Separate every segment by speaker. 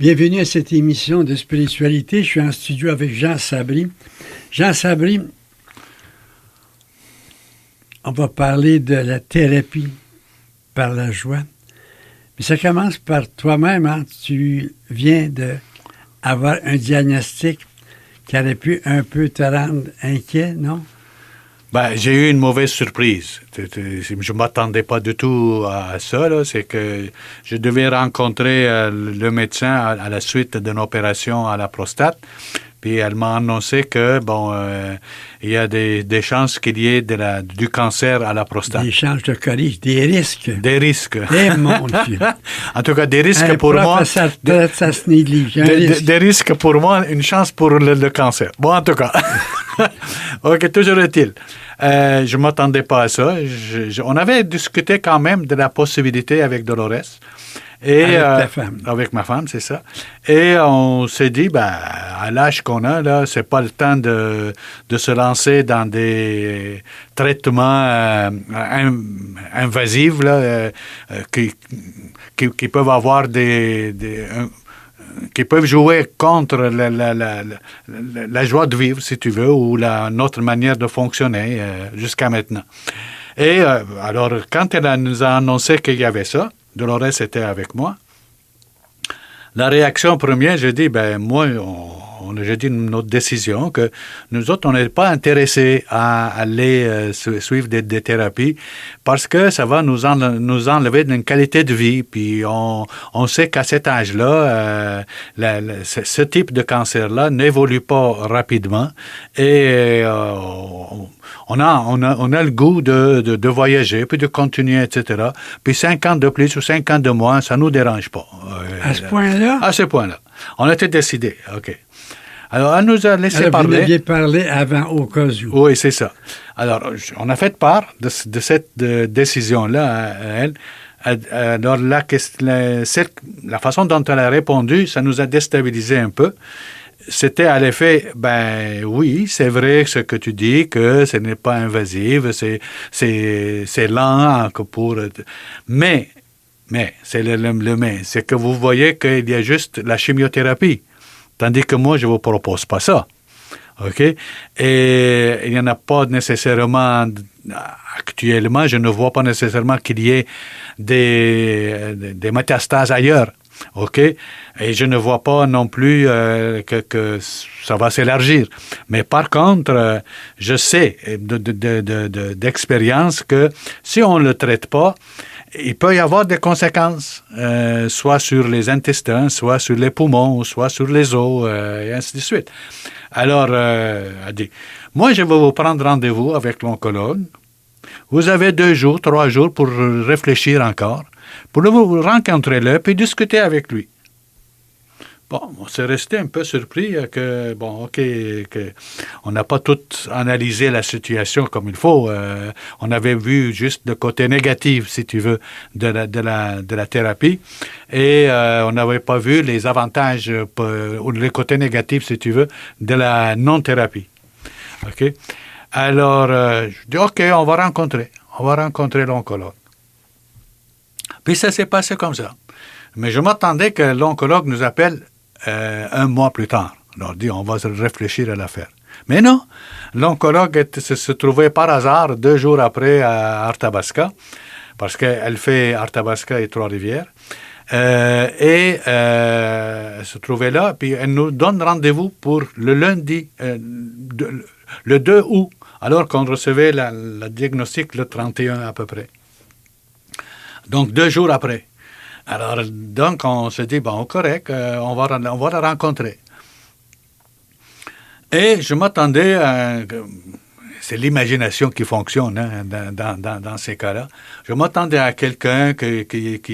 Speaker 1: Bienvenue à cette émission de spiritualité. Je suis en studio avec Jean Sabry. Jean Sabry, on va parler de la thérapie par la joie. Mais ça commence par toi-même. Hein? Tu viens d'avoir un diagnostic qui aurait pu un peu te rendre inquiet, non?
Speaker 2: J'ai eu une mauvaise surprise. Je ne m'attendais pas du tout à ça. Là. C'est que je devais rencontrer le médecin à la suite d'une opération à la prostate. Puis elle m'a annoncé que, il y a des chances qu'il y ait du cancer à la prostate.
Speaker 1: Des chances, je te corrige, des risques.
Speaker 2: Des risques.
Speaker 1: Eh mon Dieu.
Speaker 2: En tout cas, des risques pour moi.
Speaker 1: Ça se néglige.
Speaker 2: Des risques pour moi, une chance pour le cancer. Bon, en tout cas. OK, toujours est-il. Je ne m'attendais pas à ça. On avait discuté quand même de la possibilité avec Dolores. Et,
Speaker 1: avec ta femme.
Speaker 2: Avec ma femme, c'est ça. Et on s'est dit, à l'âge qu'on a, là, c'est pas le temps de se lancer dans des traitements invasifs là, qui peuvent avoir qui peuvent jouer contre la joie de vivre, si tu veux, ou notre manière de fonctionner jusqu'à maintenant. Et alors, quand elle nous a annoncé qu'il y avait ça, Dolores était avec moi, la réaction première, j'ai dit, j'ai dit notre décision que nous autres, on n'est pas intéressés à aller suivre des thérapies parce que ça va nous enlever d'une qualité de vie. Puis on sait qu'à cet âge-là, ce type de cancer-là n'évolue pas rapidement et on a le goût de voyager, puis de continuer, etc. Puis 5 ans de plus ou 5 ans de moins, ça ne nous dérange pas.
Speaker 1: À ce point-là?
Speaker 2: À ce point-là. On était décidé, OK. Alors, elle nous a laissé parler.
Speaker 1: Vous l'aviez parlé avant, au cas où.
Speaker 2: Oui, c'est ça. Alors, on a fait part de cette décision-là à elle. Alors, la façon dont elle a répondu, ça nous a déstabilisé un peu. C'était à l'effet, oui, c'est vrai ce que tu dis, que ce n'est pas invasif, c'est lent Mais, c'est le mais, c'est que vous voyez qu'il y a juste la chimiothérapie. Tandis que moi, je ne vous propose pas ça. OK? Et il n'y en a pas nécessairement, actuellement, je ne vois pas nécessairement qu'il y ait des métastases ailleurs. OK? Et je ne vois pas non plus que ça va s'élargir. Mais par contre, je sais d'expérience que si on ne le traite pas, il peut y avoir des conséquences, soit sur les intestins, soit sur les poumons, soit sur les os, et ainsi de suite. Alors, elle dit, moi, je vais vous prendre rendez-vous avec l'oncologue. Vous avez 2 jours, 3 jours pour réfléchir encore, pour vous rencontrer là, puis discuter avec lui. Bon, on s'est resté un peu surpris que on n'a pas tout analysé la situation comme il faut. On avait vu juste le côté négatif, si tu veux, de la thérapie, et on n'avait pas vu les avantages ou les côtés négatifs, si tu veux, de la non-thérapie. OK? Alors, je dis, OK, on va rencontrer l'oncologue. Puis ça s'est passé comme ça. Mais je m'attendais que l'oncologue nous appelle 1 mois plus tard. Alors, dit, on va réfléchir à l'affaire. Mais non, l'oncologue se trouvait par hasard 2 jours après à Arthabasca, parce qu'elle fait Arthabasca et Trois-Rivières. Elle se trouvait là, puis elle nous donne rendez-vous pour le lundi, le 2 août, alors qu'on recevait la diagnostic le 31 à peu près. Donc, 2 jours après. Alors, donc, on se dit, correct, on va la rencontrer. Et je m'attendais à... C'est l'imagination qui fonctionne dans ces cas-là. Je m'attendais à quelqu'un qui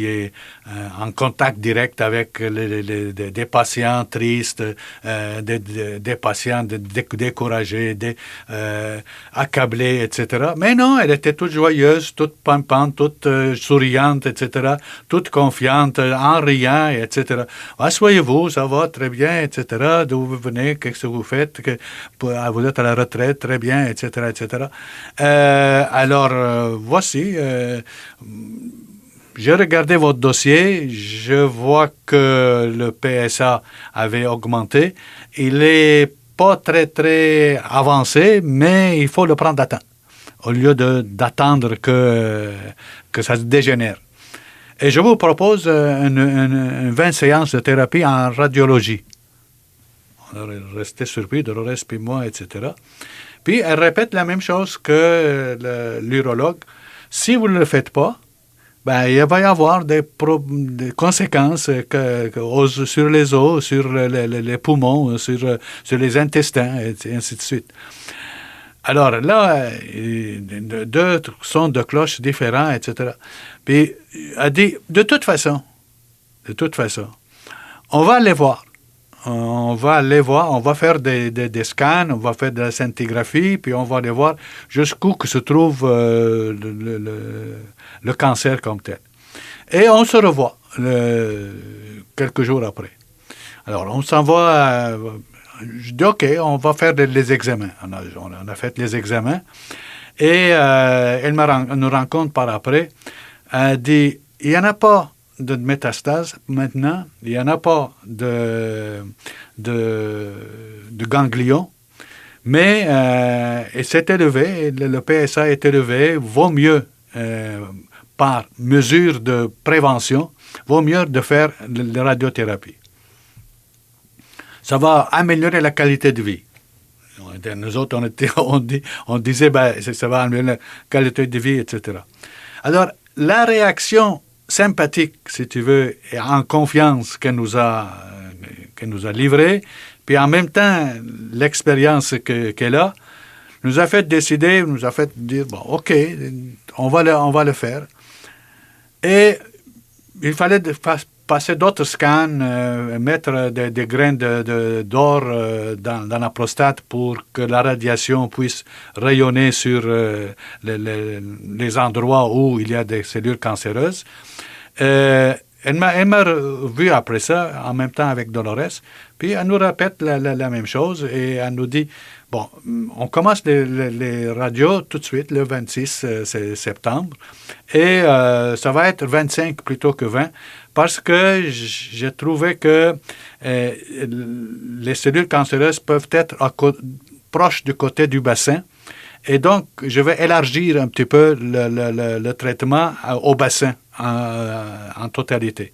Speaker 2: est en contact direct avec des patients tristes, des patients découragés, accablés, etc. Mais non, elle était toute joyeuse, toute pimpante, toute souriante, etc., toute confiante, en riant, etc. Asseyez-vous, ça va très bien, etc. D'où vous venez, qu'est-ce que vous faites, vous êtes à la retraite, très bien, etc. etc. Alors, voici, j'ai regardé votre dossier, je vois que le PSA avait augmenté. Il n'est pas très, très avancé, mais il faut le prendre à temps, au lieu d'attendre que ça se dégénère. Et je vous propose une 20 séances de thérapie en radiologie. On est resté surpris, Dolores puis moi, etc. Puis elle répète la même chose que l'urologue. Si vous ne le faites pas, ben, il va y avoir des conséquences sur les os, sur les poumons, sur les intestins, et ainsi de suite. Alors là, deux sons de cloche différents, etc. Puis elle dit, de toute façon, on va aller voir. On va faire des scans, on va faire de la scintigraphie, puis on va aller voir jusqu'où que se trouve le cancer comme tel. Et on se revoit quelques jours après. Alors, on s'en va... je dis, OK, on va faire les examens. On a fait les examens. Et elle nous rencontre par après. Elle dit, il n'y en a pas de métastase maintenant, il n'y en a pas de ganglion, mais c'est élevé, le PSA est élevé, vaut mieux, par mesure de prévention, vaut mieux de faire la radiothérapie. Ça va améliorer la qualité de vie. Nous autres, on disait, ça va améliorer la qualité de vie, etc. Alors, la réaction sympathique, si tu veux, et en confiance qu'elle nous a livrée, puis en même temps, l'expérience qu'elle a, nous a fait décider, nous a fait dire, bon, OK, on va le faire. Et il fallait passer d'autres scans, mettre des grains d'or dans la prostate pour que la radiation puisse rayonner sur les endroits où il y a des cellules cancéreuses. Elle m'a vu après ça, en même temps avec Dolores, puis elle nous répète la même chose et elle nous dit, bon, on commence les radios tout de suite, le 26 septembre, et ça va être 25 plutôt que 20, parce que j'ai trouvé que les cellules cancéreuses peuvent être proches du côté du bassin, et donc je vais élargir un petit peu le traitement au bassin en totalité.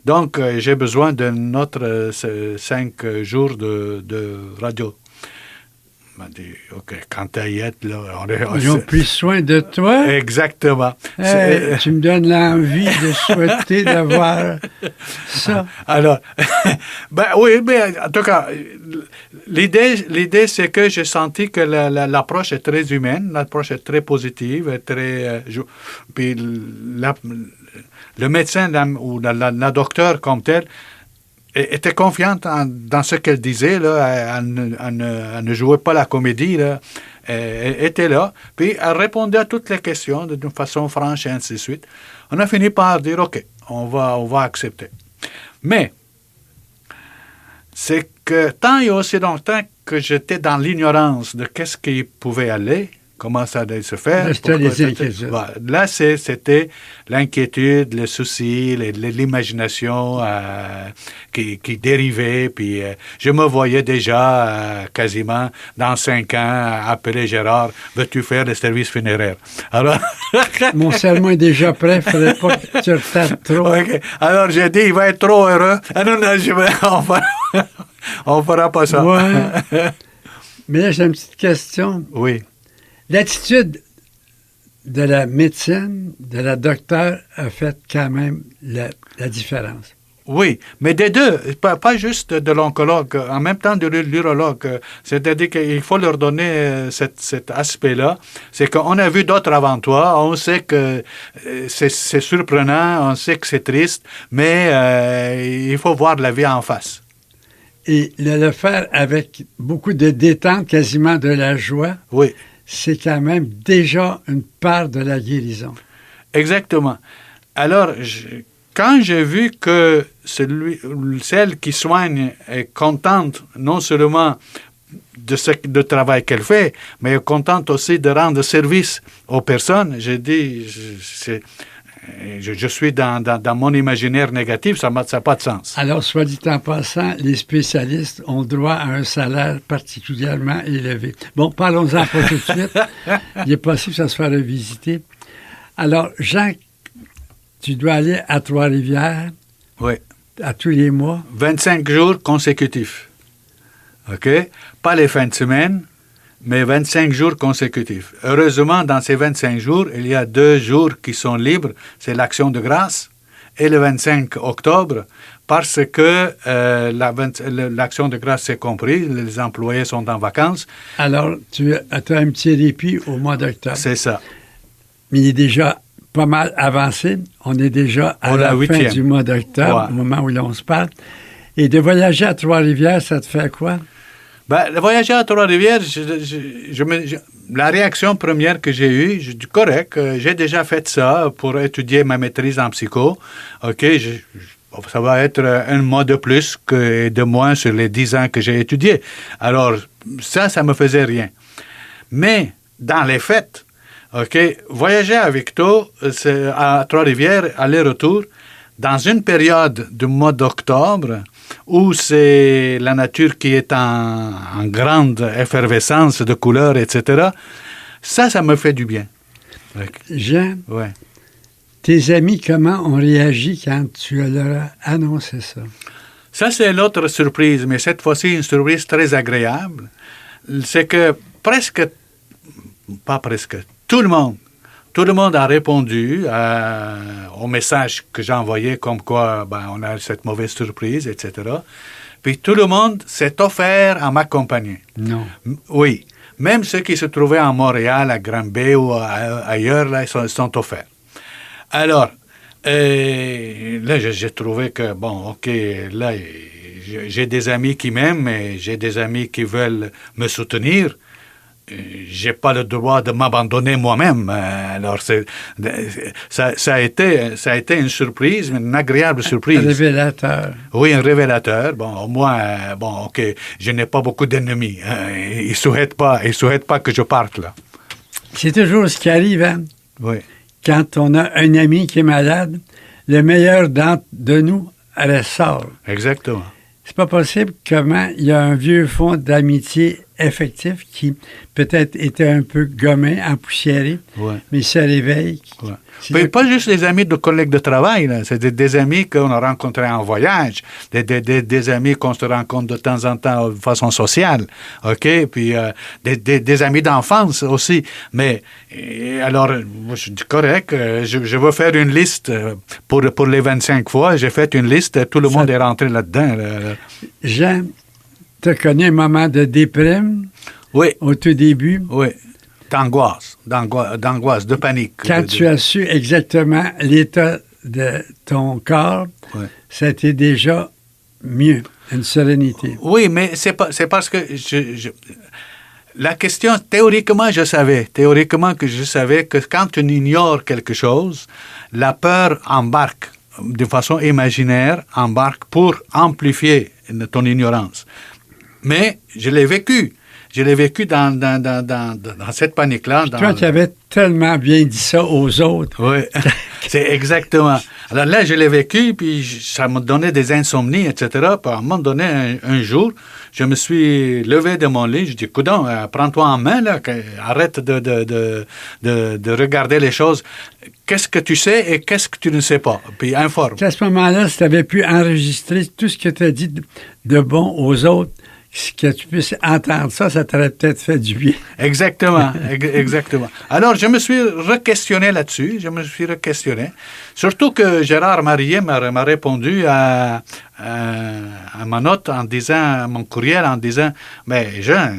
Speaker 2: Donc, j'ai besoin de notre 5 jours de radio. Il m'a dit, OK, quand tu y es, là...
Speaker 1: Ils ont pris soin de toi.
Speaker 2: Exactement.
Speaker 1: Hey, tu me donnes l'envie de souhaiter d'avoir ça.
Speaker 2: Alors, oui, mais en tout cas, l'idée, c'est que j'ai senti que l'approche est très humaine, l'approche est très positive, très... puis le médecin ou la docteure comme tel était confiante dans ce qu'elle disait. Là, elle ne jouait pas la comédie. Là. Elle était là. Puis elle répondait à toutes les questions d'une façon franche et ainsi de suite. On a fini par dire, OK, on va accepter. Mais c'est que tant et aussi longtemps que j'étais dans l'ignorance de qu'est-ce qui pouvait aller, comment ça allait se faire. Là, c'était l'inquiétude, le souci, l'imagination qui dérivait. Puis je me voyais déjà quasiment dans 5 ans appeler Gérard, veux-tu faire le service funéraire? Alors,
Speaker 1: mon serment est déjà prêt, il ne faudrait pas que tu retardes trop.
Speaker 2: Okay. Alors j'ai dit, il va être trop heureux. On fera pas ça.
Speaker 1: Ouais. Mais là, j'ai une petite question.
Speaker 2: Oui.
Speaker 1: L'attitude de la médecine, de la docteure, a fait quand même la différence.
Speaker 2: Oui, mais des deux, pas juste de l'oncologue, en même temps de l'urologue. C'est-à-dire qu'il faut leur donner cet aspect-là. C'est qu'on a vu d'autres avant toi, on sait que c'est surprenant, on sait que c'est triste, mais il faut voir la vie en face.
Speaker 1: Et le faire avec beaucoup de détente, quasiment de la joie.
Speaker 2: Oui.
Speaker 1: C'est quand même déjà une part de la guérison.
Speaker 2: Exactement. Alors, quand j'ai vu que celle qui soigne est contente non seulement de travail qu'elle fait, mais est contente aussi de rendre service aux personnes, j'ai dit, Je suis dans mon imaginaire négatif, ça n'a pas de sens.
Speaker 1: Alors, soit dit en passant, les spécialistes ont droit à un salaire particulièrement élevé. Bon, parlons-en pas tout de suite. Il est possible que ça soit revisité. Alors, Jean, tu dois aller à Trois-Rivières.
Speaker 2: Oui.
Speaker 1: À tous les mois.
Speaker 2: 25 jours consécutifs. OK? Pas les fins de semaine, mais 25 jours consécutifs. Heureusement, dans ces 25 jours, il y a 2 jours qui sont libres. C'est l'Action de grâce et le 25 octobre, parce que l'Action de grâce, c'est compris, les employés sont en vacances.
Speaker 1: Alors, tu as un petit répit au mois d'octobre.
Speaker 2: C'est ça.
Speaker 1: Mais il est déjà pas mal avancé. On est déjà à la fin du mois d'octobre, au moment où l'on se parle. Et de voyager à Trois-Rivières, ça te fait quoi?
Speaker 2: Ben, le voyager à Trois-Rivières, la réaction première que j'ai eue, je dis correct, j'ai déjà fait ça pour étudier ma maîtrise en psycho. OK, ça va être un mois de plus que de moins sur les 10 ans que j'ai étudié. Alors, ça me faisait rien. Mais, dans les faits, OK, voyager à Victo, à Trois-Rivières, aller-retour, dans une période du mois d'octobre où c'est la nature qui est en grande effervescence de couleurs, etc., ça me fait du bien.
Speaker 1: Jean,
Speaker 2: ouais.
Speaker 1: Tes amis, comment ont réagi quand tu leur as annoncé ça?
Speaker 2: Ça, c'est l'autre surprise, mais cette fois-ci, une surprise très agréable. C'est que tout le monde a répondu au message que j'ai envoyé comme quoi on a cette mauvaise surprise, etc. Puis tout le monde s'est offert à m'accompagner.
Speaker 1: Non.
Speaker 2: Oui. Même ceux qui se trouvaient à Montréal, à Granby ou ailleurs, là, ils sont offerts. Alors, là, j'ai trouvé que, OK, là, j'ai des amis qui m'aiment et j'ai des amis qui veulent me soutenir. J'ai pas le droit de m'abandonner moi-même. Alors, ça a été une surprise, une agréable surprise.
Speaker 1: Un révélateur.
Speaker 2: Oui, un révélateur. Au moins, OK, je n'ai pas beaucoup d'ennemis. Ils souhaitent pas que je parte, là.
Speaker 1: C'est toujours ce qui arrive, hein?
Speaker 2: Oui.
Speaker 1: Quand on a un ami qui est malade, le meilleur de nous ressort.
Speaker 2: Exactement.
Speaker 1: C'est pas possible comment il y a un vieux fond d'amitié effectif qui peut-être était un peu gommé, empoussiéré, mais il se réveille.
Speaker 2: Mais pas juste les amis de collègues de travail, là. C'est des amis qu'on a rencontrés en voyage, des amis qu'on se rencontre de temps en temps de façon sociale, OK? Puis des amis d'enfance aussi. Mais alors, moi, je dis correct, je veux faire une liste pour les 25 fois. J'ai fait une liste, tout le monde est rentré là-dedans.
Speaker 1: Jean, tu as connu un moment de déprime?
Speaker 2: Oui.
Speaker 1: Au tout début?
Speaker 2: Oui. D'angoisse, de panique.
Speaker 1: Quand tu as su exactement l'état de ton corps, ça a été déjà mieux, une sérénité.
Speaker 2: Oui, mais c'est parce que la question, théoriquement que je savais que quand tu ignores quelque chose, la peur embarque de façon imaginaire, pour amplifier ton ignorance. Mais je l'ai vécu. Je l'ai vécu dans cette panique-là.
Speaker 1: Toi, tu avais tellement bien dit ça aux autres.
Speaker 2: Oui, c'est exactement. Alors là, je l'ai vécu, puis ça me donnait des insomnies, etc. Puis à un moment donné, un jour, je me suis levé de mon lit. Je dis, coudonc, prends-toi en main, là, arrête de regarder les choses. Qu'est-ce que tu sais et qu'est-ce que tu ne sais pas? Puis informe.
Speaker 1: À ce moment-là, si tu avais pu enregistrer tout ce que tu as dit de bon aux autres, que tu puisses entendre ça t'aurait peut-être fait du bien.
Speaker 2: Exactement, exactement. Alors, je me suis re-questionné là-dessus, Surtout que Gérard Marier m'a répondu à ma note à mon courriel en disant, mais Jean,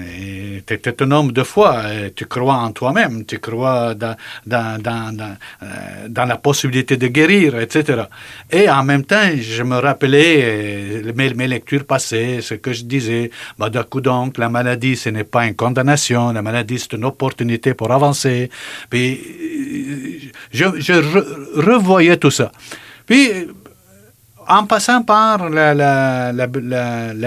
Speaker 2: tu es un homme de foi, tu crois en toi-même, tu crois dans la possibilité de guérir, etc. Et en même temps, je me rappelais mes lectures passées, ce que je disais, donc, la maladie, ce n'est pas une condamnation, la maladie, c'est une opportunité pour avancer. Puis, je revoyais tout ça. Puis, en passant par la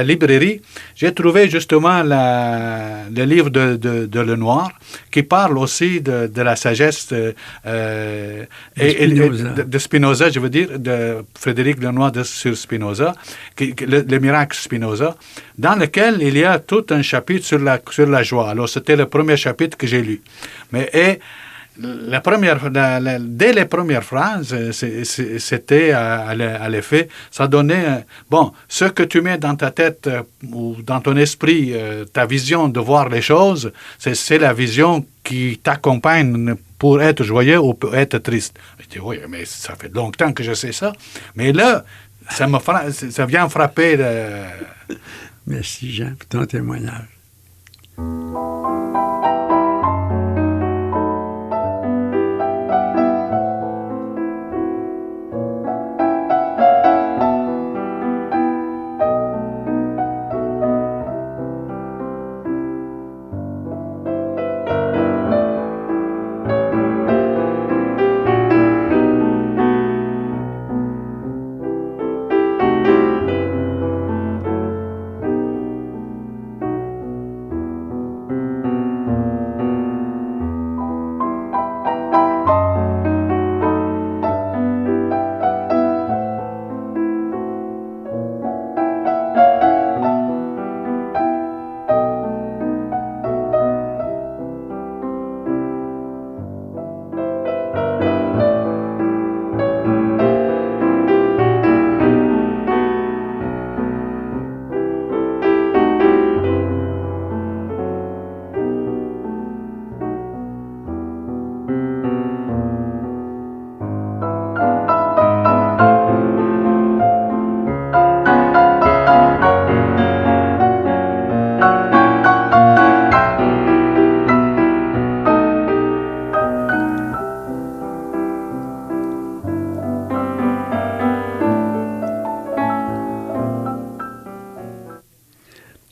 Speaker 2: librairie, j'ai trouvé justement le livre de Lenoir qui parle aussi de la sagesse de Spinoza, je veux dire, de Frédéric Lenoir sur Spinoza, le miracle Spinoza, dans lequel il y a tout un chapitre sur la joie. Alors, c'était le premier chapitre que j'ai lu. Dès les premières phrases, c'était à l'effet, ça donnait, ce que tu mets dans ta tête ou dans ton esprit, ta vision de voir les choses, c'est la vision qui t'accompagne pour être joyeux ou pour être triste. Je dis, oui, mais ça fait longtemps que je sais ça. Mais là, ça vient frapper.
Speaker 1: Merci, Jean, pour ton témoignage.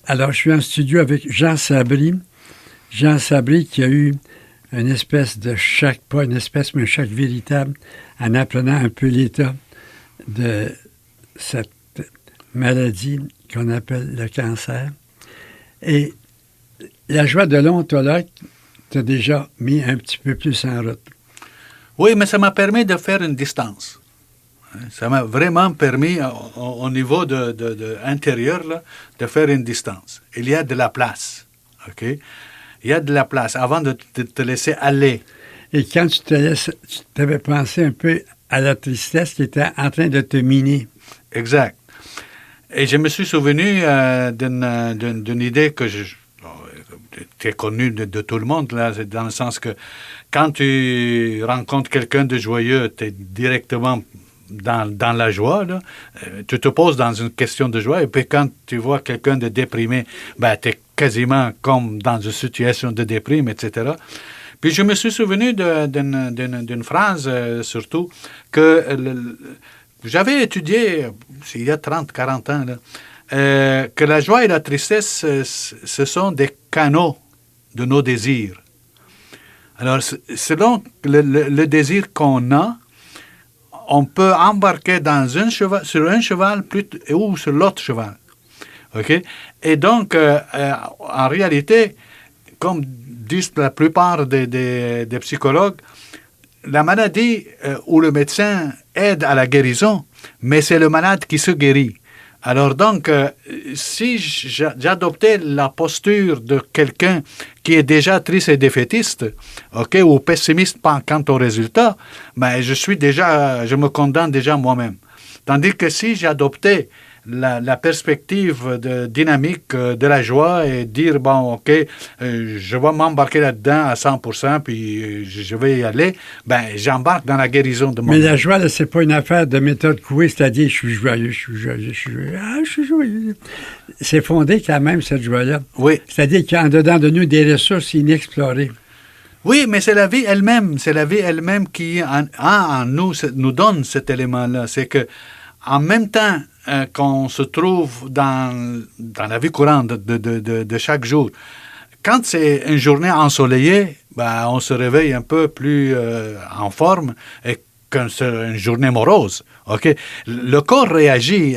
Speaker 1: Alors, je suis en studio avec Jean Sabry. Jean Sabry qui a eu une espèce de choc, pas une espèce, mais un choc véritable en apprenant un peu l'état de cette maladie qu'on appelle le cancer. Et la joie de l'ontologue t'a déjà mis un petit peu plus en route.
Speaker 2: Oui, mais ça m'a permis de faire une distance. Ça m'a vraiment permis, au niveau intérieur, là, de faire une distance. Il y a de la place. OK? Il y a de la place avant de te laisser aller.
Speaker 1: Et quand tu t'avais pensé un peu à la tristesse qui était en train de te miner.
Speaker 2: Exact. Et je me suis souvenu d'une idée que tu es connue de tout le monde, là, c'est dans le sens que quand tu rencontres quelqu'un de joyeux, tu es directement dans la joie, là, tu te poses dans une question de joie, et puis quand tu vois quelqu'un de déprimé, tu es quasiment comme dans une situation de déprime, etc. Puis je me suis souvenu d'une phrase, surtout, que j'avais étudié, il y a 30-40 ans, là, que la joie et la tristesse, ce sont des canaux de nos désirs. Alors, selon le désir qu'on a, on peut embarquer sur un cheval ou sur l'autre cheval. OK? Et donc, en réalité, comme disent la plupart des psychologues, la maladie ou le médecin aide à la guérison, mais c'est le malade qui se guérit. Alors donc, si j'adoptais la posture de quelqu'un qui est déjà triste et défaitiste, OK, ou pessimiste quant au résultat, je me condamne déjà moi-même. Tandis que si j'adoptais la perspective dynamique de la joie et dire, OK, je vais m'embarquer là-dedans à 100%, puis je vais y aller, j'embarque dans la guérison de mon
Speaker 1: Mais la joie, là, c'est pas une affaire de méthode Coué, c'est-à-dire je suis joyeux, je suis joyeux, je suis joyeux. Ah, je suis joyeux. C'est fondé quand même, cette joie-là.
Speaker 2: Oui.
Speaker 1: C'est-à-dire qu'il y a en dedans de nous des ressources inexplorées.
Speaker 2: Oui, mais c'est la vie elle-même. C'est la vie elle-même qui, en nous donne cet élément-là. C'est que en même temps qu'on se trouve dans la vie courante de chaque jour, quand c'est une journée ensoleillée, on se réveille un peu plus en forme. Et c'est une journée morose. OK? Le corps réagit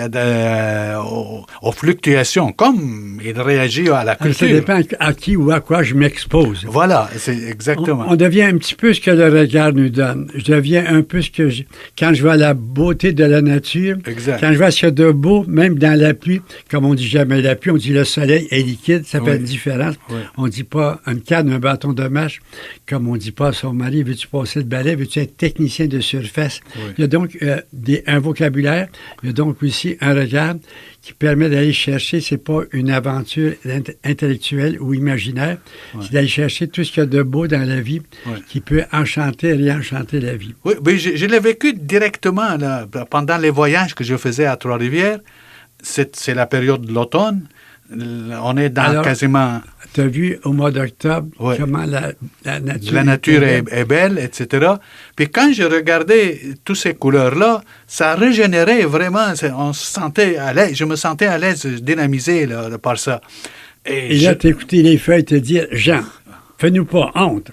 Speaker 2: aux fluctuations comme il réagit à la culture.
Speaker 1: Ça dépend à qui ou à quoi je m'expose.
Speaker 2: Voilà, c'est exactement.
Speaker 1: On devient un petit peu ce que le regard nous donne. Je deviens un peu ce que quand je vois la beauté de la nature,
Speaker 2: Exact.
Speaker 1: quand je vois ce qu'il y a de beau, même dans la pluie, comme on dit jamais la pluie, on dit le soleil est liquide, ça fait une différence.
Speaker 2: Oui.
Speaker 1: On dit pas une canne, un bâton de mèche, comme on dit pas à son mari, veux-tu passer le balai, veux-tu être technicien de surface.
Speaker 2: Oui.
Speaker 1: Il y a donc un vocabulaire, il y a donc aussi un regard qui permet d'aller chercher, c'est pas une aventure intellectuelle ou imaginaire, c'est d'aller chercher tout ce qu'il y a de beau dans la vie qui peut enchanter et réenchanter la vie.
Speaker 2: Oui, mais je l'ai vécu directement là, pendant les voyages que je faisais à Trois-Rivières. C'est la période de l'automne. On est dans quasiment...
Speaker 1: Tu as vu au mois d'octobre comment la nature...
Speaker 2: La nature est belle, etc. Puis quand je regardais toutes ces couleurs-là, ça régénérait vraiment. On se sentait à l'aise. Je me sentais à l'aise, dynamisé là, par ça.
Speaker 1: Et là, tu écoutais les feuilles te dire, Jean, fais-nous pas honte.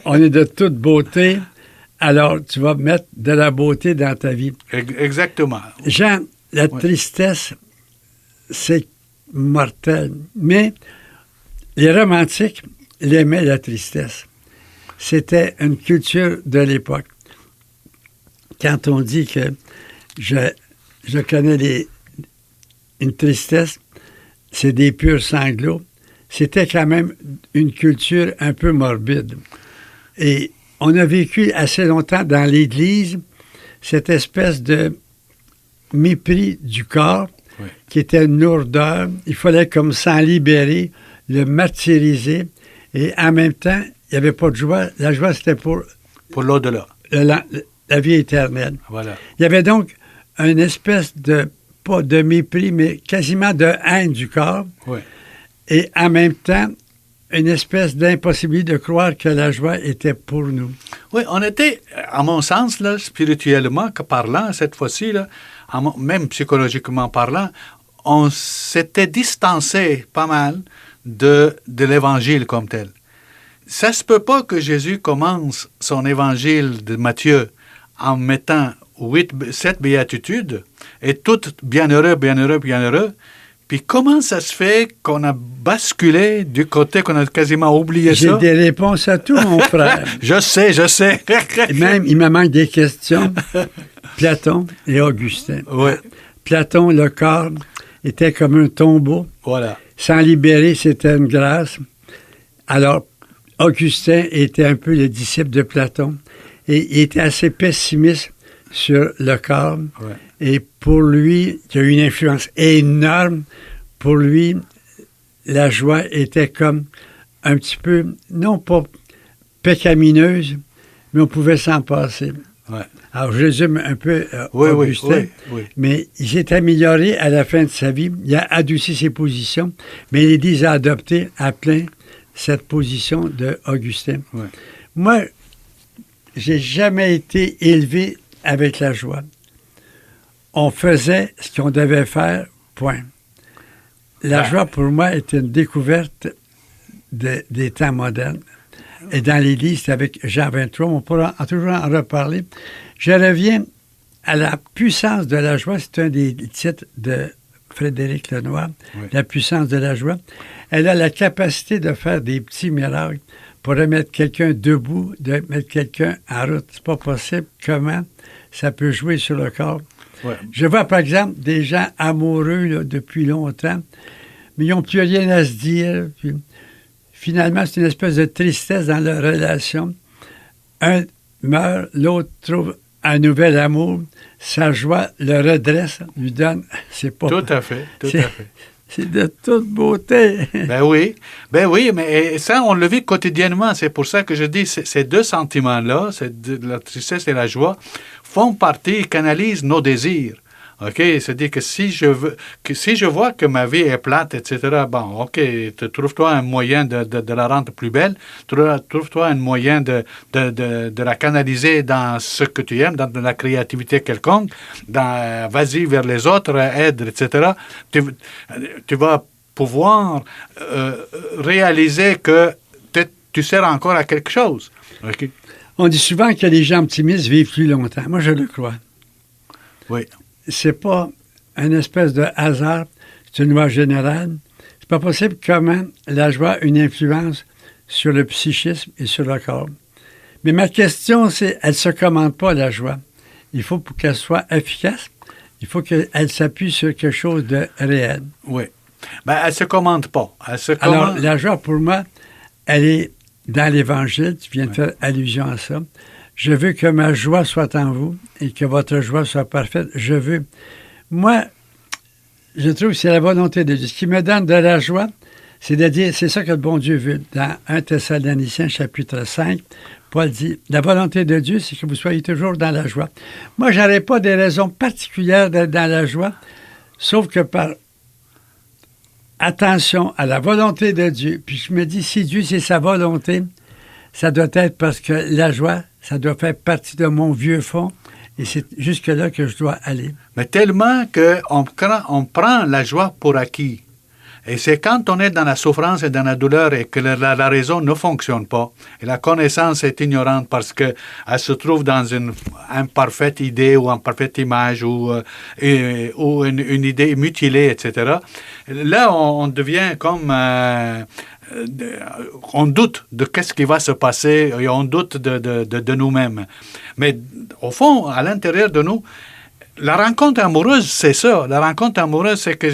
Speaker 1: On est de toute beauté. Alors, tu vas mettre de la beauté dans ta vie.
Speaker 2: Exactement.
Speaker 1: Jean, la tristesse, c'est mortel. Mais les romantiques l'aimaient, la tristesse. C'était une culture de l'époque. Quand on dit que je connais une tristesse, c'est des purs sanglots, c'était quand même une culture un peu morbide. Et on a vécu assez longtemps dans l'Église cette espèce de mépris du corps qui était une lourdeur. Il fallait comme s'en libérer, le martyriser. Et en même temps, il n'y avait pas de joie. La joie, c'était pour
Speaker 2: l'au-delà.
Speaker 1: La vie éternelle.
Speaker 2: Voilà.
Speaker 1: Il y avait donc une espèce de, pas de mépris, mais quasiment de haine du corps.
Speaker 2: Oui.
Speaker 1: Et en même temps, une espèce d'impossibilité de croire que la joie était pour nous.
Speaker 2: Oui, on était, à mon sens, là, spirituellement parlant, cette fois-ci, là, même psychologiquement parlant, on s'était distancé pas mal de l'Évangile comme tel. Ça se peut pas que Jésus commence son Évangile de Matthieu en mettant 7 béatitudes et toutes bienheureux, bienheureux, bienheureux. Puis comment ça se fait qu'on a basculé du côté qu'on a quasiment oublié ça?
Speaker 1: J'ai des réponses à tout, mon frère.
Speaker 2: Je sais.
Speaker 1: Et même, il me manque des questions. Platon et Augustin.
Speaker 2: Oui.
Speaker 1: Platon, le corps, était comme un tombeau.
Speaker 2: Voilà.
Speaker 1: S'en libérer, c'était une grâce. Alors, Augustin était un peu le disciple de Platon et il était assez pessimiste sur le corps.
Speaker 2: Ouais.
Speaker 1: Et pour lui, il y a eu une influence énorme. Pour lui, la joie était comme un petit peu, non pas pécamineuse, mais on pouvait s'en passer.
Speaker 2: Ouais.
Speaker 1: Alors, je résume un peu Augustin, mais il s'est amélioré à la fin de sa vie. Il a adouci ses positions, mais l'Église a adopté à plein cette position d'Augustin.
Speaker 2: Ouais.
Speaker 1: Moi, j'ai jamais été élevé avec la joie. On faisait ce qu'on devait faire, point. La joie, pour moi, était une découverte des temps modernes. Et dans l'Église, c'est avec Jean 23, on pourra toujours en reparler. Je reviens à la puissance de la joie. C'est un des titres de Frédéric Lenoir, La puissance de la joie. Elle a la capacité de faire des petits miracles pour remettre quelqu'un debout, de mettre quelqu'un en route. C'est pas possible. Comment ça peut jouer sur le corps? Ouais. Je vois, par exemple, des gens amoureux là, depuis longtemps, mais ils n'ont plus rien à se dire. Puis, finalement, c'est une espèce de tristesse dans leur relation. Un meurt, l'autre trouve un nouvel amour. Sa joie le redresse, lui donne... C'est pas...
Speaker 2: Tout à fait.
Speaker 1: C'est de toute beauté.
Speaker 2: Ben oui, mais ça, on le vit quotidiennement. C'est pour ça que je dis, ces deux sentiments-là, la tristesse et la joie, font partie, canalisent nos désirs. OK? C'est-à-dire que si je vois que ma vie est plate, etc., bon, OK, trouve-toi un moyen de la rendre plus belle, trouve-toi un moyen de la canaliser dans ce que tu aimes, dans la créativité quelconque, vas-y vers les autres, aide, etc. Tu vas pouvoir réaliser que tu sers encore à quelque chose. OK?
Speaker 1: On dit souvent que les gens optimistes vivent plus longtemps. Moi, je le crois.
Speaker 2: Oui.
Speaker 1: C'est pas une espèce de hasard, c'est une loi générale. C'est pas possible comment la joie a une influence sur le psychisme et sur le corps. Mais ma question, c'est, elle ne se commande pas, la joie. Il faut pour qu'elle soit efficace, il faut qu'elle s'appuie sur quelque chose de réel.
Speaker 2: Oui. Ben, elle ne se commande pas.
Speaker 1: Alors, la joie, pour moi, elle est dans l'Évangile. Tu viens de faire allusion à ça. Je veux que ma joie soit en vous et que votre joie soit parfaite. Je veux. Moi, je trouve que c'est la volonté de Dieu. Ce qui me donne de la joie, c'est de dire, c'est ça que le bon Dieu veut. Dans 1 Thessaloniciens, chapitre 5, Paul dit, la volonté de Dieu, c'est que vous soyez toujours dans la joie. Moi, je n'aurais pas des raisons particulières d'être dans la joie, sauf que par attention à la volonté de Dieu. Puis je me dis, si Dieu, c'est sa volonté, ça doit être parce que la joie, ça doit faire partie de mon vieux fond. Et c'est jusque-là que je dois aller.
Speaker 2: Mais tellement qu'on prend la joie pour acquis. Et c'est quand on est dans la souffrance et dans la douleur et que la raison ne fonctionne pas, et la connaissance est ignorante parce qu'elle se trouve dans une imparfaite idée ou une parfaite image ou une idée mutilée, etc. Là, on devient comme... on doute de qu'est-ce qui va se passer et on doute de nous-mêmes. Mais au fond, à l'intérieur de nous, la rencontre amoureuse, c'est ça. La rencontre amoureuse, c'est que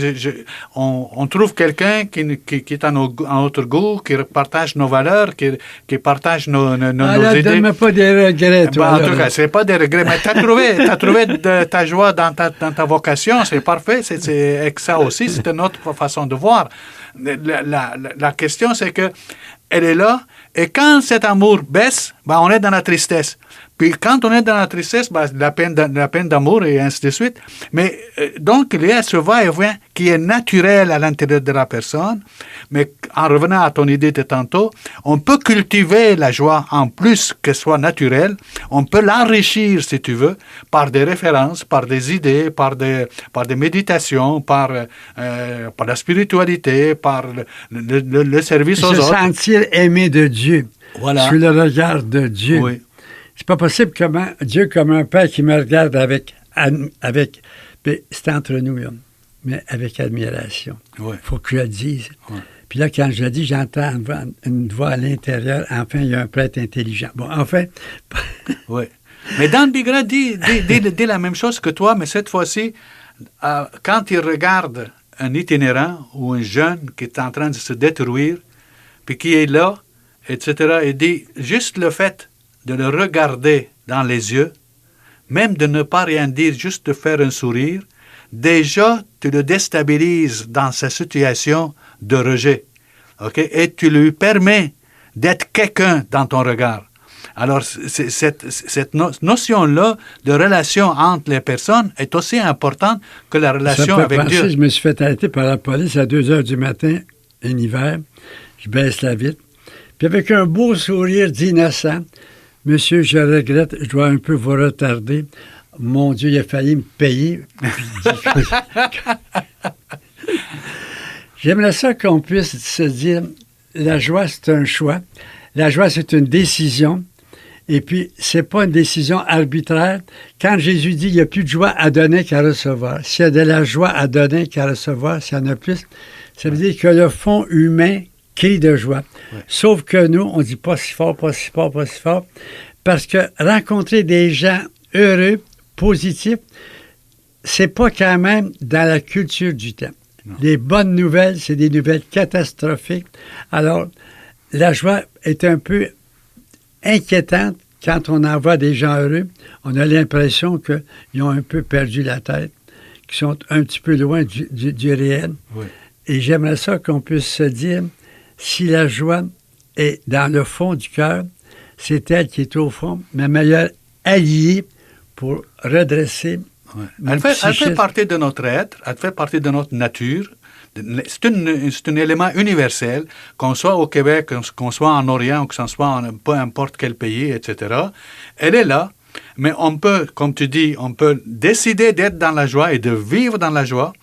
Speaker 2: on trouve quelqu'un qui est à notre goût, qui partage nos valeurs, qui partage nos idées.
Speaker 1: Donne-moi pas des regrets, toi.
Speaker 2: En tout cas, c'est pas des regrets, mais t'as trouvé ta joie dans ta vocation, c'est parfait. Et ça aussi, c'est une autre façon de voir. La question, c'est que elle est là, et quand cet amour baisse, on est dans la tristesse. Puis quand on est dans la tristesse, la peine d'amour et ainsi de suite. Mais donc, il y a ce va-et-vient qui est naturel à l'intérieur de la personne. Mais en revenant à ton idée de tantôt, on peut cultiver la joie en plus que soit naturelle. On peut l'enrichir, si tu veux, par des références, par des idées, par des méditations, par la spiritualité, par le service aux autres.
Speaker 1: Se sentir aimé de Dieu.
Speaker 2: Voilà.
Speaker 1: Sous le regard de Dieu.
Speaker 2: Oui.
Speaker 1: C'est pas possible comment Dieu, comme un père qui me regarde avec c'est entre nous, là, mais avec admiration. Il faut que je le dise. Ouais. Puis là, quand je le dis, j'entends une voix à l'intérieur. Enfin, il y a un prêtre intelligent. Bon, enfin...
Speaker 2: Oui. Mais Dan Bigra dit la même chose que toi, mais cette fois-ci, quand il regarde un itinérant ou un jeune qui est en train de se détruire, puis qui est là, etc., il dit, juste le fait de le regarder dans les yeux, même de ne pas rien dire, juste de faire un sourire, déjà, tu le déstabilises dans sa situation de rejet. Okay? Et tu lui permets d'être quelqu'un dans ton regard. Alors, cette notion-là de relation entre les personnes est aussi importante que la relation avec Dieu.
Speaker 1: Je me suis fait arrêter par la police à 2 heures du matin, un hiver. Je baisse la vitre. Puis avec un beau sourire d'innocent, « Monsieur, je regrette, je dois un peu vous retarder. Mon Dieu, il a failli me payer. » J'aimerais ça qu'on puisse se dire, la joie, c'est un choix. La joie, c'est une décision. Et puis, c'est pas une décision arbitraire. Quand Jésus dit, il n'y a plus de joie à donner qu'à recevoir. S'il y a de la joie à donner qu'à recevoir, s'il y en a plus, ça veut dire que le fond humain crie de joie. Ouais. Sauf que nous, on dit pas si fort, pas si fort, pas si fort. Parce que rencontrer des gens heureux, positifs, c'est pas quand même dans la culture du temps. Non. Les bonnes nouvelles, c'est des nouvelles catastrophiques. Alors, la joie est un peu inquiétante quand on en voit des gens heureux. On a l'impression qu'ils ont un peu perdu la tête, qu'ils sont un petit peu loin du réel. Oui. Et j'aimerais ça qu'on puisse se dire, si la joie est dans le fond du cœur, c'est elle qui est au fond, ma meilleure alliée pour redresser.
Speaker 2: Ouais. Elle fait partie de notre être, elle fait partie de notre nature. C'est un élément universel, qu'on soit au Québec, qu'on soit en Orient, qu'on soit en peu importe quel pays, etc. Elle est là, mais on peut, comme tu dis, on peut décider d'être dans la joie et de vivre dans la joie,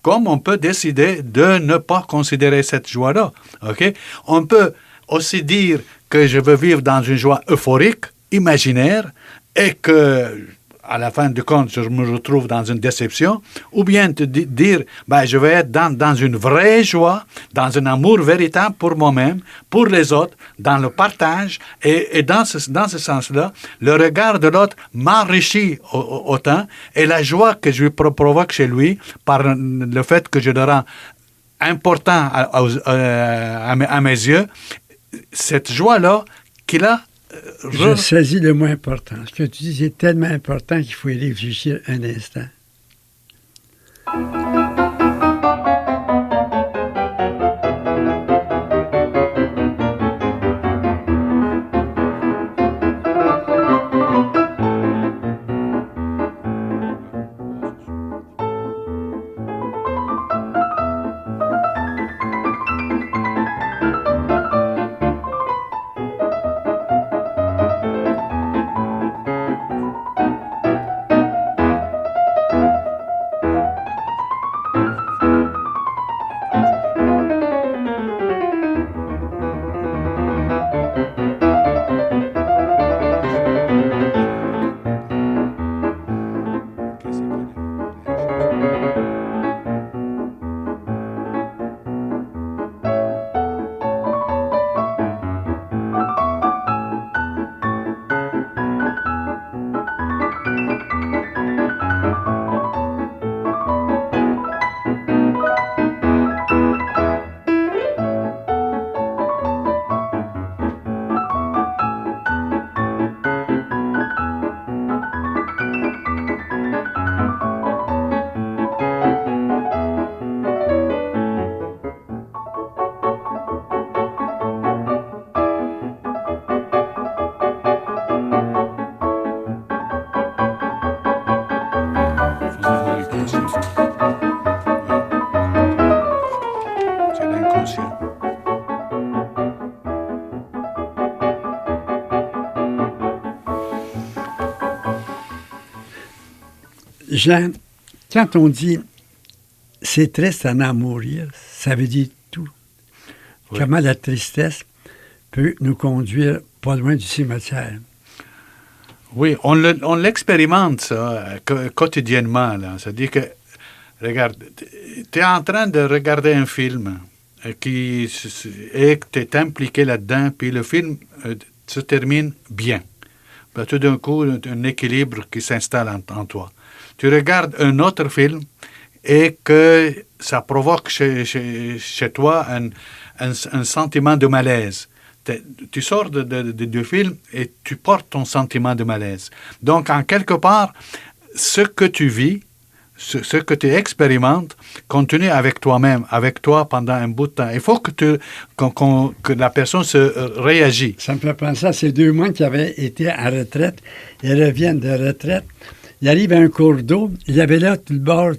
Speaker 2: comme on peut décider de ne pas considérer cette joie-là. Okay? On peut aussi dire que je veux vivre dans une joie euphorique, imaginaire et que, à la fin du compte, je me retrouve dans une déception, ou bien te dire, je vais être dans une vraie joie, dans un amour véritable pour moi-même, pour les autres, dans le partage, et dans ce sens-là, le regard de l'autre m'enrichit autant, et la joie que je provoque chez lui, par le fait que je le rends important à mes yeux, cette joie-là qu'il a.
Speaker 1: Je saisis le mot important. Ce que tu dis, c'est tellement important qu'il faut y réfléchir un instant. Jean, quand on dit « c'est triste à en mourir », ça veut dire tout. Oui. Comment la tristesse peut nous conduire pas loin du cimetière.
Speaker 2: Oui, on l'expérimente, ça, quotidiennement. Là. C'est-à-dire que, regarde, tu es en train de regarder un film et que tu es impliqué là-dedans, puis le film se termine bien. Ben, tout d'un coup, un équilibre qui s'installe en toi. Tu regardes un autre film et que ça provoque chez toi un sentiment de malaise. Tu sors du film et tu portes ton sentiment de malaise. Donc, en quelque part, ce que tu vis, ce que tu expérimentes, continue avec toi-même, avec toi pendant un bout de temps. Il faut que la personne se réagisse.
Speaker 1: Ça me fait penser à ces 2 mois qui avaient été en retraite. Ils reviennent de retraite. Il arrive à un cours d'eau. Il y avait là, tout le bord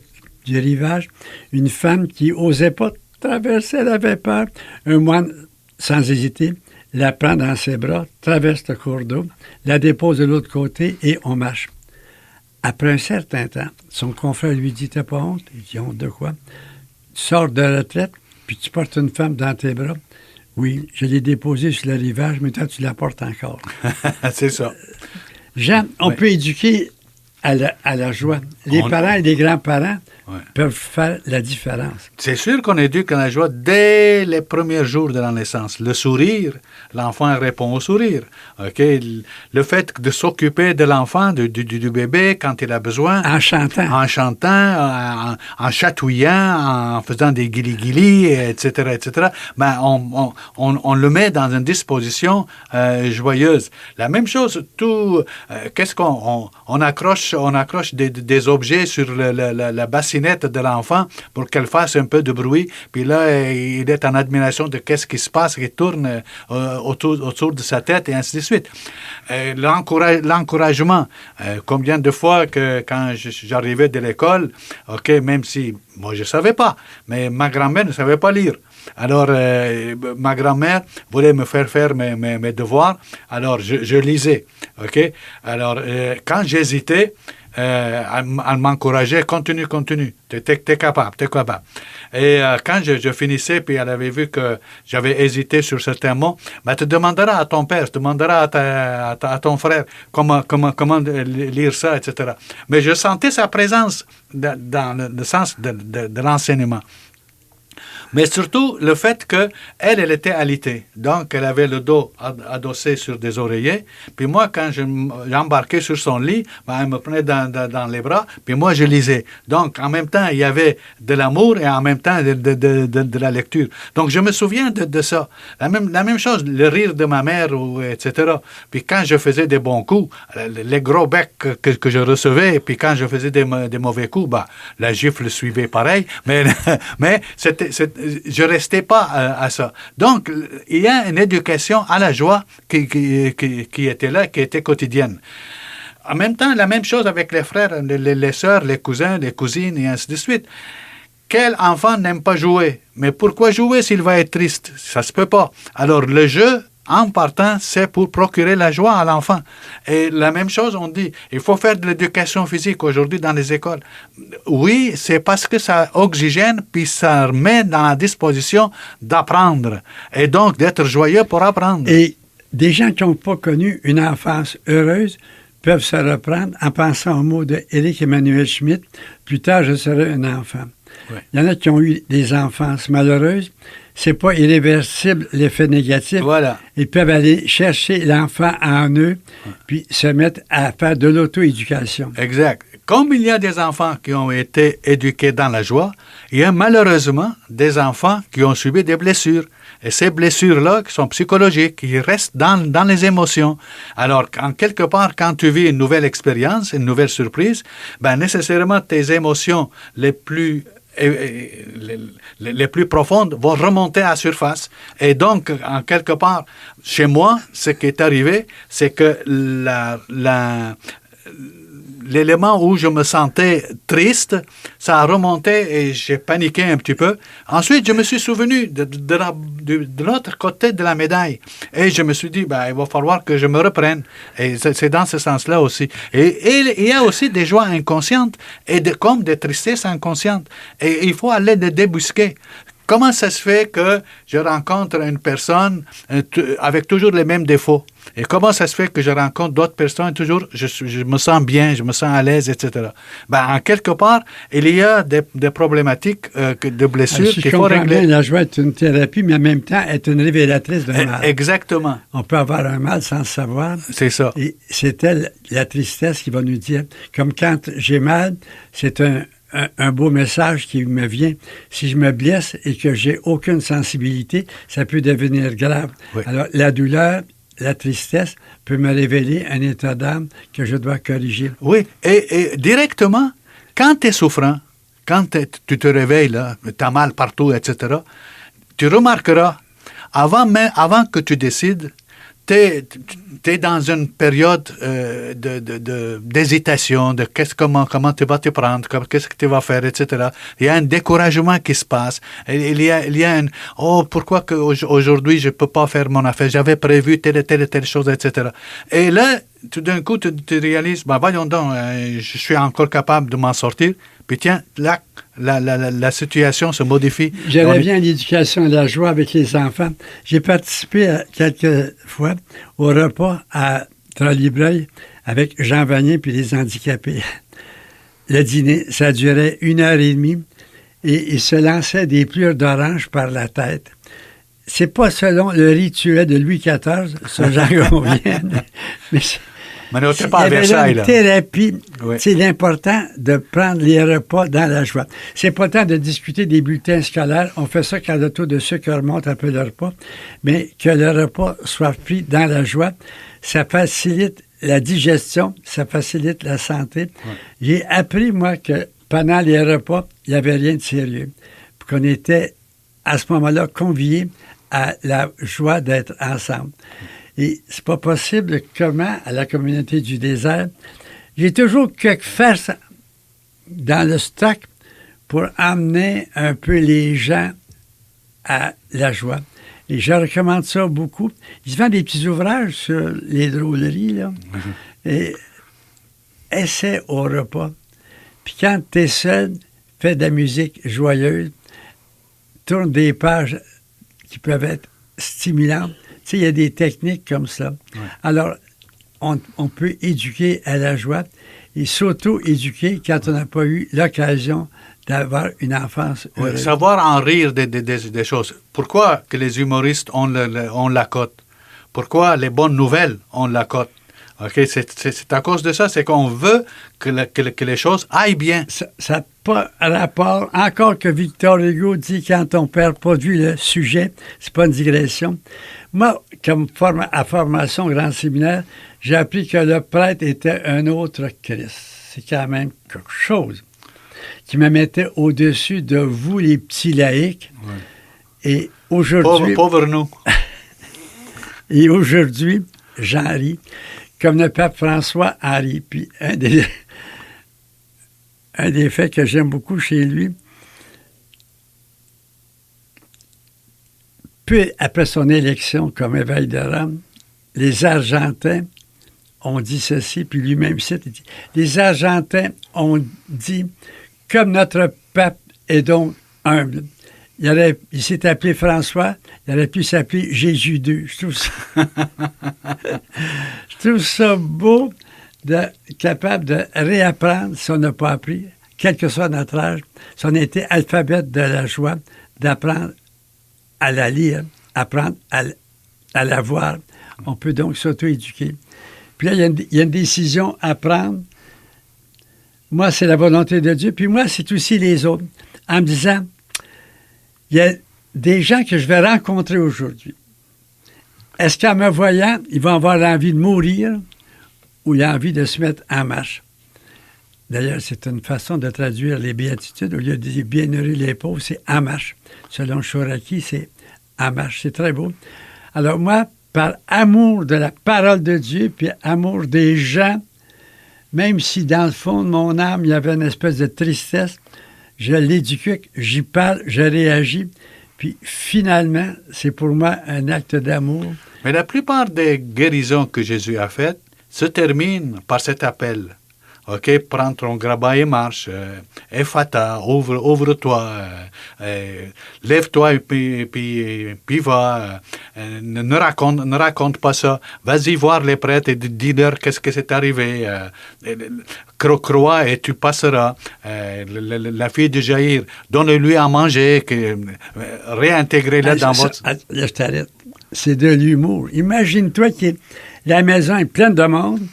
Speaker 1: du rivage, une femme qui n'osait pas traverser. Elle avait peur. Un moine, sans hésiter, la prend dans ses bras, traverse le cours d'eau, la dépose de l'autre côté et on marche. Après un certain temps, son confrère lui dit « T'as pas honte? » Il dit « Honte de quoi? » Tu sors de la retraite, puis tu portes une femme dans tes bras. Oui, je l'ai déposée sur le rivage, mais toi, tu la portes encore.
Speaker 2: C'est ça.
Speaker 1: Jean, on peut éduquer à la joie. Les parents et les grands-parents peuvent faire la différence.
Speaker 2: C'est sûr qu'on éduque à la joie dès les premiers jours de la naissance. Le sourire, l'enfant répond au sourire. Okay? Le fait de s'occuper de l'enfant, du bébé, quand il a besoin.
Speaker 1: En chantant.
Speaker 2: En chatouillant, en faisant des guili-guili, etc., etc. Ben, on le met dans une disposition joyeuse. La même chose, qu'est-ce qu'on accroche des objets sur la bassinette de l'enfant pour qu'elle fasse un peu de bruit. Puis là, il est en admiration de qu'est-ce qui se passe, qui tourne autour de sa tête et ainsi de suite. L'encouragement. Combien de fois que quand j'arrivais de l'école, même si moi je ne savais pas, mais ma grand-mère ne savait pas lire. Alors, ma grand-mère voulait me faire mes devoirs, alors je lisais. Alors, quand j'hésitais, elle m'encourageait, continue, t'es capable. Et quand je finissais, puis elle avait vu que j'avais hésité sur certains mots, ben, tu demanderas à ton père, tu demanderas à ton frère comment lire ça, etc. Mais je sentais sa présence dans le sens de l'enseignement. Mais surtout, le fait qu'elle était alitée. Donc, elle avait le dos adossé sur des oreillers. Puis moi, quand j'embarquais sur son lit, ben, elle me prenait dans les bras, puis moi, je lisais. Donc, en même temps, il y avait de l'amour et en même temps de la lecture. Donc, je me souviens de ça. La même chose, le rire de ma mère, etc. Puis quand je faisais des bons coups, les gros becs que je recevais, puis quand je faisais des mauvais coups, ben, la gifle suivait pareil. Mais je restais pas à ça. Donc, il y a une éducation à la joie qui était là, qui était quotidienne. En même temps, la même chose avec les frères, les sœurs, les cousins, les cousines, et ainsi de suite. Quel enfant n'aime pas jouer? Mais pourquoi jouer s'il va être triste? Ça se peut pas. Alors, le jeu, en partant, c'est pour procurer la joie à l'enfant. Et la même chose, on dit, il faut faire de l'éducation physique aujourd'hui dans les écoles. Oui, c'est parce que ça oxygène, puis ça met dans la disposition d'apprendre. Et donc, d'être joyeux pour apprendre.
Speaker 1: Et des gens qui n'ont pas connu une enfance heureuse peuvent se reprendre en pensant au mot de Éric Emmanuel Schmitt, « Plus tard, je serai un enfant ». Oui. Il y en a qui ont eu des enfances malheureuses. C'est pas irréversible l'effet négatif.
Speaker 2: Voilà.
Speaker 1: Ils peuvent aller chercher l'enfant en eux, puis se mettre à faire de l'auto-éducation.
Speaker 2: Exact. Comme il y a des enfants qui ont été éduqués dans la joie, il y a malheureusement des enfants qui ont subi des blessures. Et ces blessures-là, qui sont psychologiques, qui restent dans les émotions. Alors, en quelque part, quand tu vis une nouvelle expérience, une nouvelle surprise, ben nécessairement tes émotions les plus profondes vont remonter à la surface. Et donc, en quelque part, chez moi, ce qui est arrivé, c'est que l'élément où je me sentais triste, ça a remonté et j'ai paniqué un petit peu. Ensuite, je me suis souvenu de l'autre côté de la médaille. Et je me suis dit, ben, il va falloir que je me reprenne. Et c'est dans ce sens-là aussi. Et il y a aussi des joies inconscientes et comme des tristesses inconscientes. Et il faut aller les débusquer. Comment ça se fait que je rencontre une personne avec toujours les mêmes défauts? Et comment ça se fait que je rencontre d'autres personnes toujours, je me sens bien, je me sens à l'aise, etc. Ben, en quelque part, il y a des problématiques de blessures qu'il faut régler.
Speaker 1: La joie est une thérapie, mais en même temps, est une révélatrice d'un mal.
Speaker 2: Exactement.
Speaker 1: On peut avoir un mal sans le savoir.
Speaker 2: C'est ça.
Speaker 1: Et c'est la tristesse qui va nous dire, comme quand j'ai mal, c'est un beau message qui me vient. Si je me blesse et que j'ai aucune sensibilité, ça peut devenir grave. Oui. Alors, la douleur, la tristesse peut me révéler un état d'âme que je dois corriger.
Speaker 2: Oui, et directement, quand tu es souffrant, quand tu te réveilles, tu as mal partout, etc., tu remarqueras, avant que tu décides, tu es dans une période d'hésitation, de comment tu vas te prendre, qu'est-ce que tu vas faire, etc. Il y a un découragement qui se passe. Il y a pourquoi aujourd'hui je ne peux pas faire mon affaire, j'avais prévu telle chose, etc. Et là, tout d'un coup, tu réalises, voyons donc, je suis encore capable de m'en sortir. Puis tiens, là, la situation se modifie.
Speaker 1: Je reviens à l'éducation et la joie avec les enfants. J'ai participé quelques fois au repas à Trolley-Breuil avec Jean Vanier puis les handicapés. Le dîner, ça durait 1h30 et il se lançait des plures d'orange par la tête. C'est pas selon le rituel de Louis XIV, ce genre qu'on vient, mais
Speaker 2: on n'était pas à Versailles, là.
Speaker 1: Thérapie,
Speaker 2: oui.
Speaker 1: C'est l'important de prendre les repas dans la joie. C'est pas tant de discuter des bulletins scolaires. On fait ça quand le taux de sucre remonte un peu le repas. Mais que le repas soit pris dans la joie, ça facilite la digestion, ça facilite la santé. Oui. J'ai appris, moi, que pendant les repas, il n'y avait rien de sérieux. Puis qu'on était, à ce moment-là, conviés à la joie d'être ensemble. Et c'est pas possible comment, à la communauté du désert, j'ai toujours quelques farces dans le stock pour amener un peu les gens à la joie. Et je recommande ça beaucoup. Ils se vendent des petits ouvrages sur les drôleries, là. Et essaie au repas. Puis quand tu es seul, fais de la musique joyeuse, tourne des pages qui peuvent être stimulantes. Tu sais, il y a des techniques comme ça.
Speaker 2: Ouais.
Speaker 1: Alors, on peut éduquer à la joie et s'auto-éduquer quand on n'a pas eu l'occasion d'avoir une enfance heureuse.
Speaker 2: Oui, savoir en rire des choses. Pourquoi que les humoristes ont la cote? Pourquoi les bonnes nouvelles ont la cote? OK, c'est à cause de ça, c'est qu'on veut que les choses aillent bien.
Speaker 1: Ça n'a pas rapport, encore que Victor Hugo dit quand ton père produit le sujet, c'est pas une digression. Moi, comme à formation au grand séminaire, j'ai appris que le prêtre était un autre Christ. C'est quand même quelque chose qui me mettait au-dessus de vous, les petits laïcs.
Speaker 2: Ouais.
Speaker 1: Et aujourd'hui...
Speaker 2: Pauvre nous.
Speaker 1: Et aujourd'hui, j'en ris, comme le pape François en rit. Puis un des faits que j'aime beaucoup chez lui, peu après son élection comme évêque de Rome, les Argentins ont dit ceci, puis lui-même cite, il dit, les Argentins ont dit, comme notre pape est donc humble. Il s'est appelé François, il aurait pu s'appeler Jésus II. Je trouve ça beau, capable de réapprendre si on n'a pas appris, quel que soit notre âge, si on était alphabète de la joie, d'apprendre à la lire, apprendre à la voir. On peut donc s'auto-éduquer. Puis là, il y a une décision à prendre. Moi, c'est la volonté de Dieu, puis moi, c'est aussi les autres. En me disant, il y a des gens que je vais rencontrer aujourd'hui. Est-ce qu'en me voyant, ils vont avoir envie de mourir ou ils ont envie de se mettre en marche? D'ailleurs, c'est une façon de traduire les béatitudes. Au lieu de dire « bienheureux les pauvres », c'est « en marche ». Selon Chouraki, c'est « en marche ». C'est très beau. Alors moi, par amour de la parole de Dieu, puis amour des gens, même si dans le fond de mon âme, il y avait une espèce de tristesse, je l'éduque, j'y parle, je réagis. Puis finalement, c'est pour moi un acte d'amour.
Speaker 2: Mais la plupart des guérisons que Jésus a faites se terminent par cet appel. OK, prends ton grabat et marche. Ephata, ouvre-toi. Lève-toi et puis va. Ne raconte pas ça. Vas-y voir les prêtres et dis-leur qu'est-ce que c'est arrivé. Crois et tu passeras. La fille de Jaïr, donne-lui à manger. Réintégrez-la dans votre...
Speaker 1: Là, je t'arrête. C'est de l'humour. Imagine-toi que la maison est pleine de monde.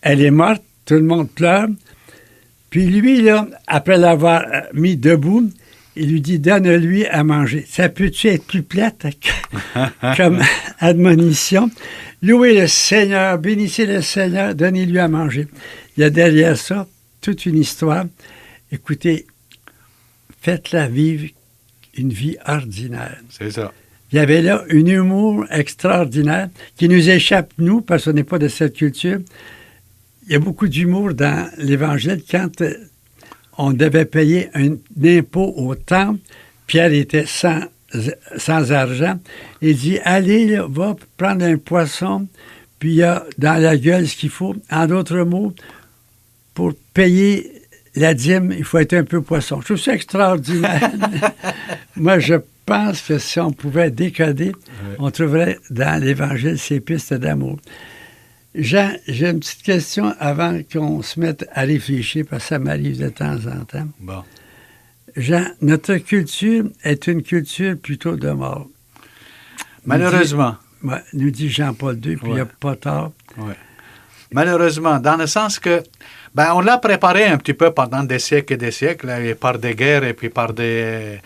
Speaker 1: Elle est morte. Tout le monde pleure. Puis lui, là, après l'avoir mis debout, il lui dit, donne-lui à manger. Ça peut-tu être plus plate comme admonition? Louez le Seigneur, bénissez le Seigneur, donnez-lui à manger. Il y a derrière ça toute une histoire. Écoutez, faites-la vivre une vie ordinaire.
Speaker 2: C'est ça.
Speaker 1: Il y avait là un humour extraordinaire qui nous échappe, nous, parce qu'on n'est pas de cette culture. Il y a beaucoup d'humour dans l'Évangile. Quand on devait payer un impôt au temple, Pierre était sans argent. Il dit, allez, là, va prendre un poisson, puis il y a dans la gueule ce qu'il faut. En d'autres mots, pour payer la dîme, il faut être un peu poisson. Je trouve ça extraordinaire. Moi, je pense que si on pouvait décoder, on trouverait dans l'Évangile ces pistes d'amour. Jean, j'ai une petite question avant qu'on se mette à réfléchir, parce que ça m'arrive de temps en temps.
Speaker 2: Bon. Jean,
Speaker 1: notre culture est une culture plutôt de mort.
Speaker 2: Malheureusement.
Speaker 1: Nous dit Jean-Paul II, puis il n'y a pas tard.
Speaker 2: Ouais. Malheureusement, dans le sens que on l'a préparé un petit peu pendant des siècles et des siècles, et par des guerres, et puis par des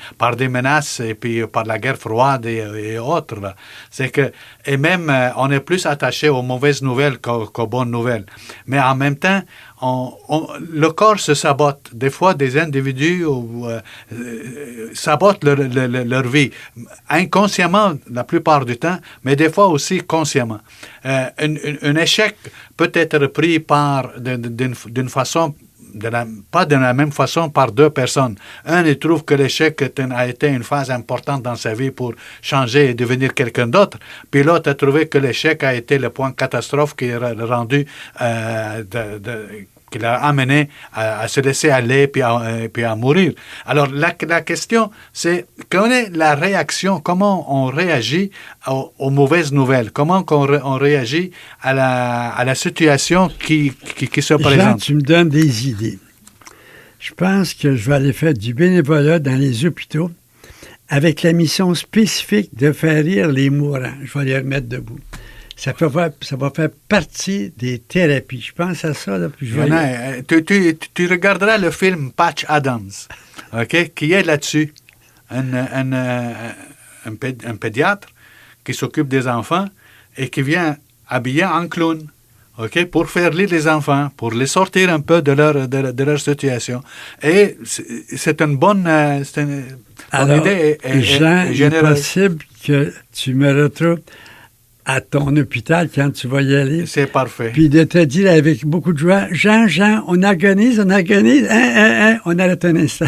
Speaker 2: menaces, et puis par la guerre froide et autres. Là. C'est que, et même, on est plus attaché aux mauvaises nouvelles qu'aux bonnes nouvelles. Mais en même temps, le corps se sabote. Des fois, des individus sabotent leur vie, inconsciemment la plupart du temps, mais des fois aussi consciemment. Un échec peut être pris d'une façon, pas de la même façon par deux personnes. Un, il trouve que l'échec a été une phase importante dans sa vie pour changer et devenir quelqu'un d'autre. Puis l'autre a trouvé que l'échec a été le point catastrophe qui est rendu, qui l'a amené à se laisser aller puis à mourir. Alors, la question, c'est quelle est la réaction, comment on réagit aux mauvaises nouvelles, comment on réagit à la situation qui se présente.
Speaker 1: Jean, tu me donnes des idées. Je pense que je vais aller faire du bénévolat dans les hôpitaux avec la mission spécifique de faire rire les mourants. Je vais les remettre debout. Ça va faire partie des thérapies. Je pense à ça. Là, puis
Speaker 2: tu regarderas le film Patch Adams, OK, qui est là-dessus. Un pédiatre qui s'occupe des enfants et qui vient habiller en clown, OK, pour faire rire les enfants, pour les sortir un peu de leur situation. Et c'est une bonne idée.
Speaker 1: Jean, il est possible que tu me retrouves à ton hôpital quand tu vas y aller.
Speaker 2: C'est parfait.
Speaker 1: Puis de te dire avec beaucoup de joie, Jean, on agonise, on arrête un instant.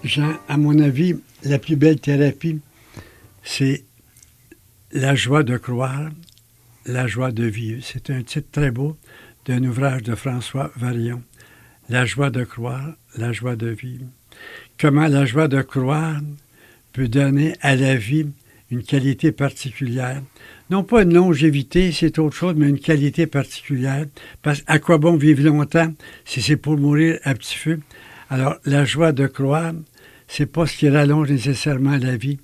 Speaker 1: Jean, à mon avis, la plus belle thérapie, c'est la joie de croire, la joie de vivre. C'est un titre très beau d'un ouvrage de François Varillon. La joie de croire, la joie de vivre. Comment la joie de croire peut donner à la vie une qualité particulière. Non pas une longévité, c'est autre chose, mais une qualité particulière. Parce à quoi bon vivre longtemps si c'est pour mourir à petit feu? Alors, la joie de croire, c'est pas ce qui rallonge nécessairement la vie,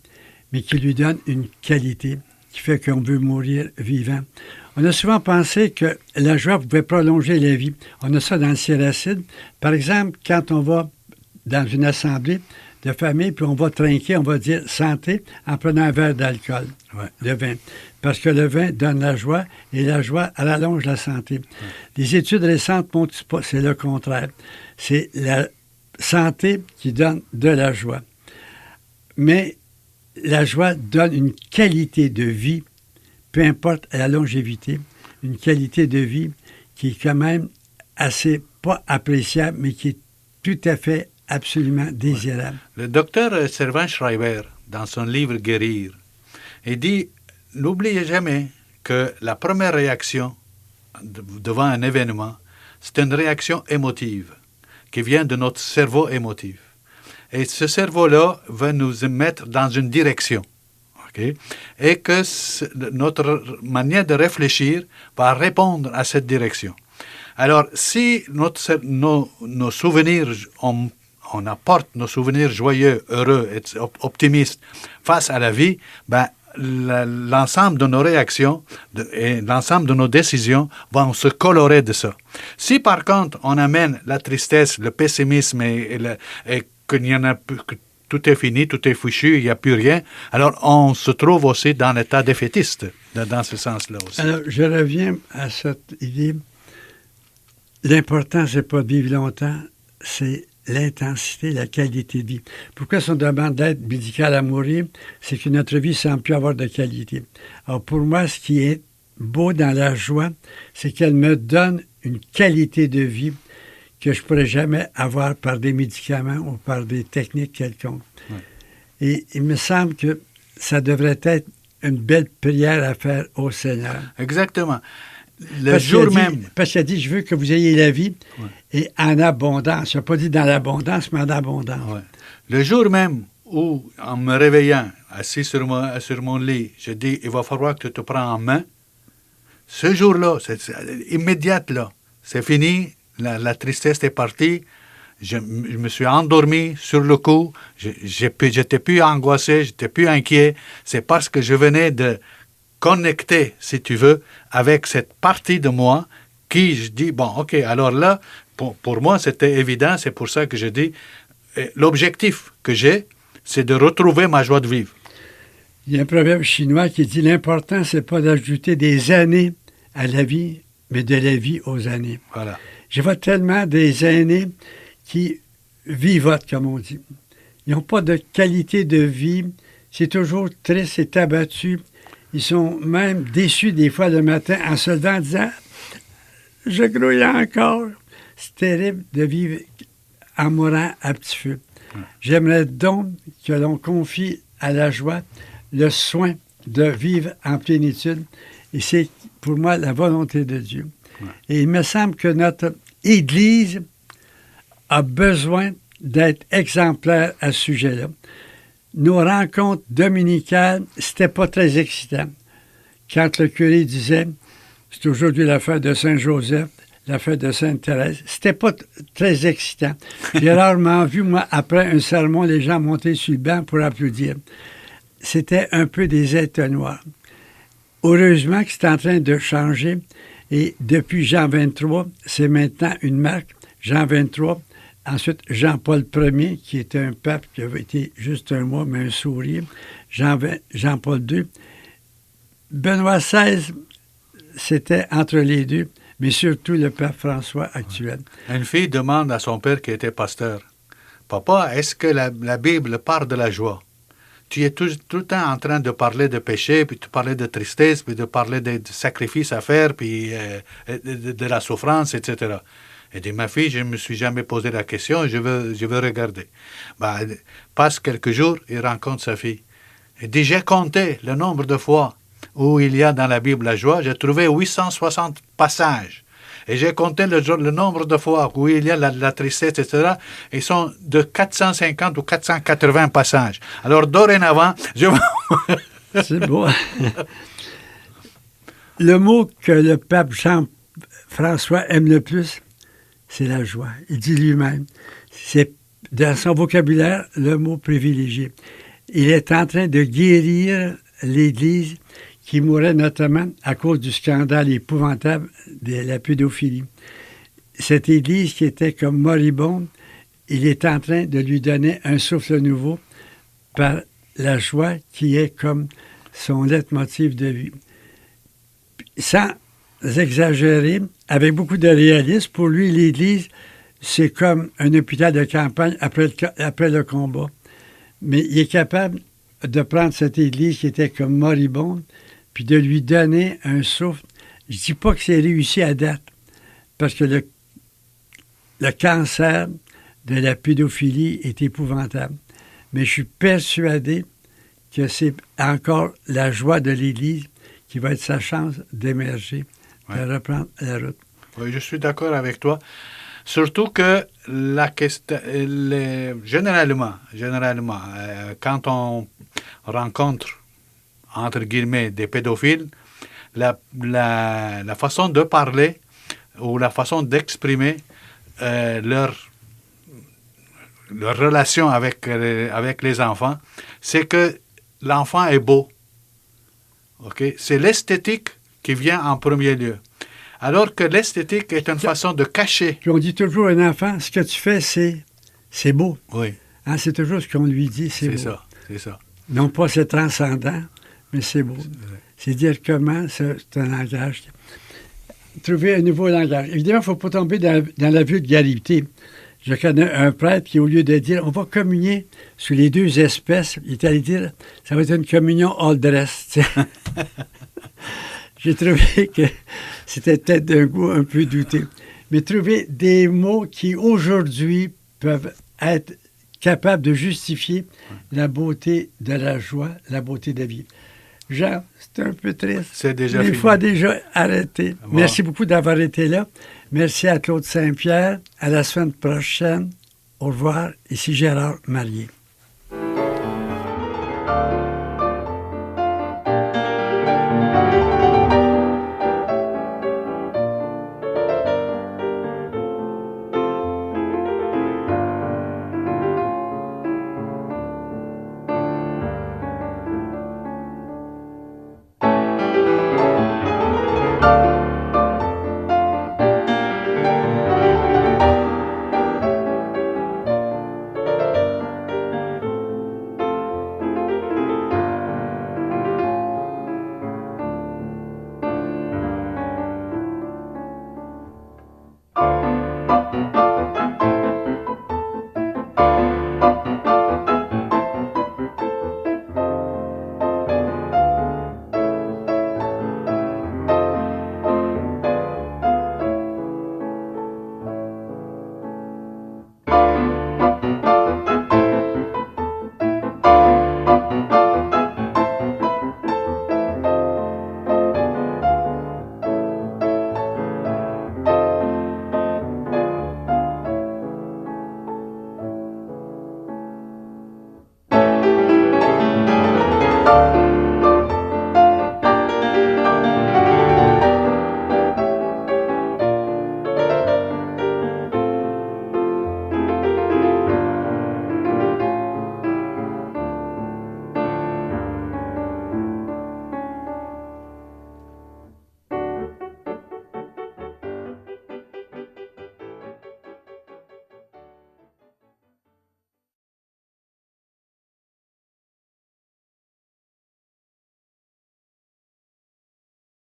Speaker 1: mais qui lui donne une qualité qui fait qu'on veut mourir vivant. On a souvent pensé que la joie pouvait prolonger la vie. On a ça dans le Siracide. Par exemple, quand on va dans une assemblée de famille, puis on va trinquer, on va dire santé en prenant un verre d'alcool, le vin. Parce que le vin donne la joie et la joie rallonge la santé. Les études récentes montrent pas, c'est le contraire. C'est la santé qui donne de la joie. Mais la joie donne une qualité de vie, peu importe la longévité, une qualité de vie qui est quand même assez, pas appréciable, mais qui est tout à fait absolument désirable.
Speaker 2: Le docteur Servan Schreiber, dans son livre Guérir, il dit, n'oubliez jamais que la première réaction devant un événement, c'est une réaction émotive qui vient de notre cerveau émotif. Et ce cerveau-là va nous mettre dans une direction. Okay? Et que notre manière de réfléchir va répondre à cette direction. Alors, si nos souvenirs, on apporte nos souvenirs joyeux, heureux, et optimistes face à la vie, ben, l'ensemble de nos réactions et l'ensemble de nos décisions vont se colorer de ça. Si par contre on amène la tristesse, le pessimisme et qu'il y en a plus, que tout est fini, tout est fichu, il n'y a plus rien, alors on se trouve aussi dans l'état défaitiste, dans ce sens-là aussi.
Speaker 1: Alors, je reviens à cette idée. L'important, c'est pas de vivre longtemps, c'est l'intensité, la qualité de vie. Pourquoi si on demande d'aide médicale à mourir, c'est que notre vie ne semble plus avoir de qualité. Alors, pour moi, ce qui est beau dans la joie, c'est qu'elle me donne une qualité de vie que je ne pourrais jamais avoir par des médicaments ou par des techniques quelconques. Ouais. Et il me semble que ça devrait être une belle prière à faire au Seigneur.
Speaker 2: Exactement.
Speaker 1: Parce qu'il a dit, je veux que vous ayez la vie et en abondance. Il n'a pas dit dans l'abondance, mais en abondance.
Speaker 2: Ouais. Le jour même où, en me réveillant, assis sur mon lit, je dis, il va falloir que tu te prends en main, ce jour-là, c'est immédiat, là, c'est fini. La tristesse est partie. Je me suis endormi sur le coup. J'étais plus angoissé, j'étais plus inquiet. C'est parce que je venais de connecter, si tu veux, avec cette partie de moi qui, je dis, bon, OK, alors là, pour moi, c'était évident. C'est pour ça que je dis, l'objectif que j'ai, c'est de retrouver ma joie de vivre.
Speaker 1: Il y a un proverbe chinois qui dit, l'important, c'est pas d'ajouter des années à la vie, mais de la vie aux années.
Speaker 2: Voilà.
Speaker 1: Je vois tellement des aînés qui vivotent, comme on dit. Ils n'ont pas de qualité de vie. C'est toujours triste et abattu. Ils sont même déçus des fois le matin en se levant en disant « Je grouille encore ». C'est terrible de vivre en mourant à petit feu. J'aimerais donc que l'on confie à la joie le soin de vivre en plénitude. Et c'est pour moi la volonté de Dieu. Et il me semble que notre Église a besoin d'être exemplaire à ce sujet-là. Nos rencontres dominicales, c'était pas très excitant. Quand le curé disait « C'est aujourd'hui la fête de Saint-Joseph, la fête de Sainte-Thérèse », c'était pas très excitant. J'ai rarement vu, moi, après un sermon, les gens monter sur le banc pour applaudir. C'était un peu des étonnoirs. Heureusement que c'est en train de changer. Et depuis Jean 23, c'est maintenant une marque. Jean 23, ensuite Jean-Paul Ier, qui était un pape qui avait été juste un mois, mais un sourire. Jean-Paul II. Benoît XVI, c'était entre les deux, mais surtout le pape François actuel.
Speaker 2: Une fille demande à son père qui était pasteur, « Papa, est-ce que la Bible parle de la joie? Tu es tout le temps en train de parler de péché, puis de parler de tristesse, puis de parler de sacrifices à faire, puis de la souffrance, etc. » Elle dit, ma fille, je ne me suis jamais posé la question, je veux regarder. Passe quelques jours, il rencontre sa fille. Il dit, j'ai compté le nombre de fois où il y a dans la Bible la joie, j'ai trouvé 860 passages. Et j'ai compté le nombre de fois où il y a la tristesse, etc. Ils sont de 450 ou 480 passages. Alors, dorénavant, je...
Speaker 1: C'est beau. Le mot que le pape Jean-François aime le plus, c'est la joie. Il dit lui-même. C'est dans son vocabulaire le mot privilégié. Il est en train de guérir l'Église qui mourait notamment à cause du scandale épouvantable de la pédophilie. Cette Église qui était comme moribonde, il est en train de lui donner un souffle nouveau par la joie qui est comme son leitmotiv de vie. Sans exagérer, avec beaucoup de réalisme, pour lui, l'Église, c'est comme un hôpital de campagne après le combat. Mais il est capable de prendre cette Église qui était comme moribonde, puis de lui donner un souffle. Je ne dis pas que c'est réussi à date, parce que le cancer de la pédophilie est épouvantable. Mais je suis persuadé que c'est encore la joie de l'Église qui va être sa chance d'émerger, de reprendre la route.
Speaker 2: Oui, je suis d'accord avec toi. Surtout que la question, généralement, quand on rencontre, entre guillemets, des pédophiles, la façon de parler ou la façon d'exprimer leur relation avec les enfants, c'est que l'enfant est beau. OK? C'est l'esthétique qui vient en premier lieu. Alors que l'esthétique est une façon de cacher.
Speaker 1: Puis on dit toujours à un enfant, ce que tu fais, c'est beau.
Speaker 2: Oui,
Speaker 1: Hein, c'est toujours ce qu'on lui dit, c'est beau.
Speaker 2: c'est ça.
Speaker 1: Non pas c'est transcendant, mais c'est beau. C'est dire comment, c'est un langage. Trouver un nouveau langage. Évidemment, il ne faut pas tomber dans la vulgarité. Je connais un prêtre qui, au lieu de dire on va communier sur les deux espèces, il est allé dire ça va être une communion all dress. J'ai trouvé que c'était peut-être d'un goût un peu douté. Mais trouver des mots qui, aujourd'hui, peuvent être capables de justifier la beauté de la joie, la beauté de la vie. Jean, c'est un peu triste.
Speaker 2: C'est déjà
Speaker 1: fini. Il faut déjà arrêter.
Speaker 2: Bon.
Speaker 1: Merci beaucoup d'avoir été là. Merci à Claude Saint-Pierre. À la semaine prochaine. Au revoir. Ici Gérard Marier.